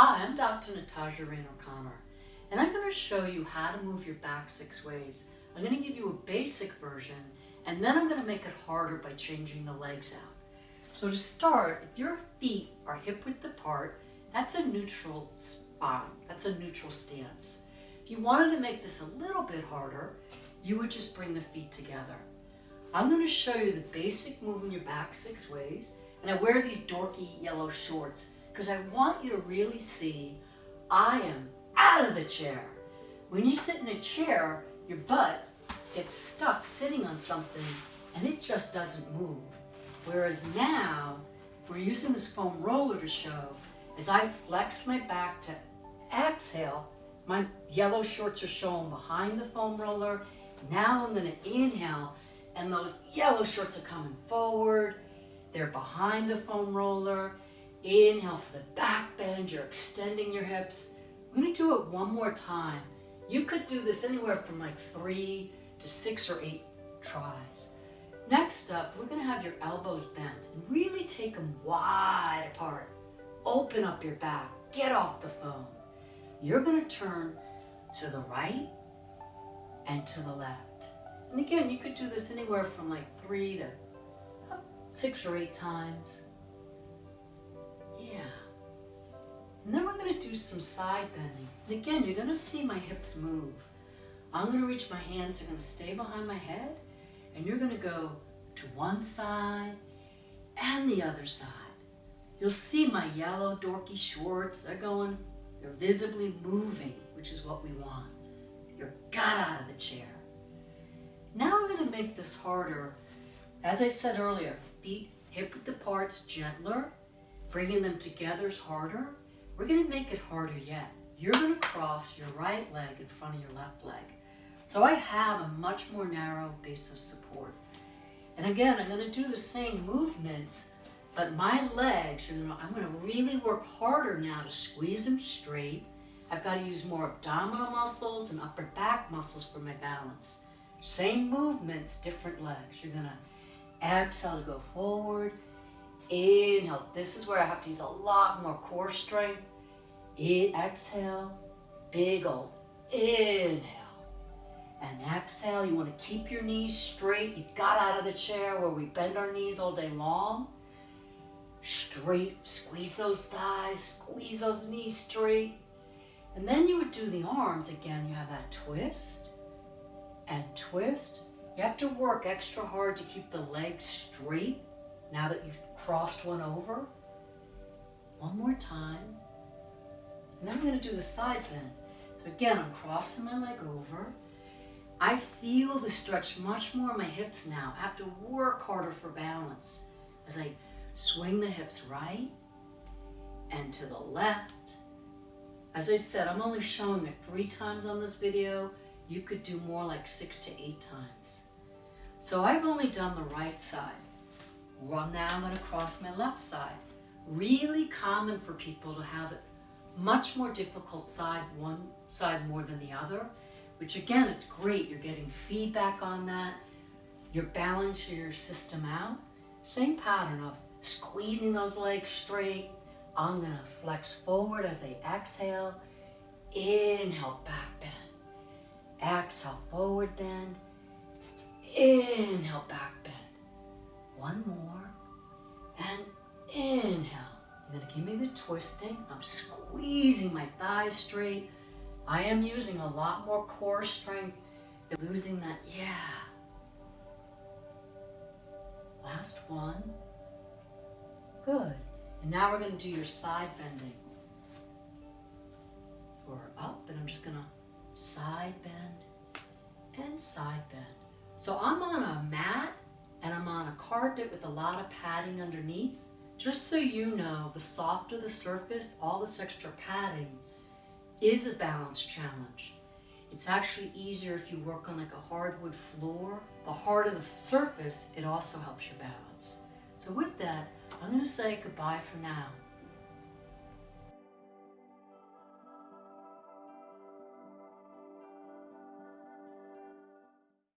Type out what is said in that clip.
Hi, I'm Dr. Raine, and I'm going to show you how to move your back 6 ways. I'm going to give you a basic version, and then I'm going to make it harder by changing the legs out. So to start, if your feet are hip-width apart, that's a neutral spine. That's a neutral stance. If you wanted to make this a little bit harder, you would just bring the feet together. I'm going to show you the basic moving your back 6 ways, and I wear these dorky yellow shorts because I want you to really see I am out of the chair. When you sit in a chair, your butt gets stuck sitting on something and it just doesn't move. Whereas now, we're using this foam roller to show, as I flex my back to exhale, my yellow shorts are showing behind the foam roller. Now I'm going to inhale, and those yellow shorts are coming forward. They're behind the foam roller. Inhale for the back bend, you're extending your hips. We're going to do it one more time. You could do this anywhere from like 3 to 6 or 8 tries. Next up, we're going to have your elbows bent and really take them wide apart. Open up your back, get off the foam. You're going to turn to the right and to the left. And again, you could do this anywhere from like 3 to 6 or 8 times. Yeah. And then we're going to do some side bending. And again, you're going to see my hips move. I'm going to reach my hands, they're going to stay behind my head, and you're going to go to one side and the other side. You'll see my yellow dorky shorts, they're visibly moving, which is what we want. You're got out of the chair. Now I'm going to make this harder. As I said earlier, feet hip-width apart, gentler. Bringing them together is harder. We're going to make it harder yet. You're going to cross your right leg in front of your left leg. So I have a much more narrow base of support. And again, I'm going to do the same movements, but my legs, I'm going to really work harder now to squeeze them straight. I've got to use more abdominal muscles and upper back muscles for my balance. Same movements, different legs. You're going to exhale to go forward. Inhale. This is where I have to use a lot more core strength. Exhale. Big old inhale. And exhale. You want to keep your knees straight. You got out of the chair where we bend our knees all day long. Straight. Squeeze those thighs. Squeeze those knees straight. And then you would do the arms again. You have that twist and twist. You have to work extra hard to keep the legs straight now that you've crossed one over. One more time. And then I'm going to do the side bend. So again, I'm crossing my leg over. I feel the stretch much more in my hips now. I have to work harder for balance as I swing the hips right and to the left. As I said, I'm only showing it 3 times on this video. You could do more like 6 to 8 times. So I've only done the right side. Well, now I'm going to cross my left side. Really common for people to have it much more difficult side, one side more than the other, which again, it's great. You're getting feedback on that. You're balancing your system out. Same pattern of squeezing those legs straight. I'm going to flex forward as I exhale. Inhale, back bend. Exhale, forward bend. Inhale, back bend. One more, and inhale. You're going to give me the twisting. I'm squeezing my thighs straight. I am using a lot more core strength. You're losing that, yeah. Last one. Good. And now we're going to do your side bending. We're up, and I'm just going to side bend and side bend. So I'm on a mat, and I'm on a carpet with a lot of padding underneath. Just so you know, the softer the surface, all this extra padding is a balance challenge. It's actually easier if you work on like a hardwood floor. The harder the surface, it also helps your balance. So with that, I'm going to say goodbye for now.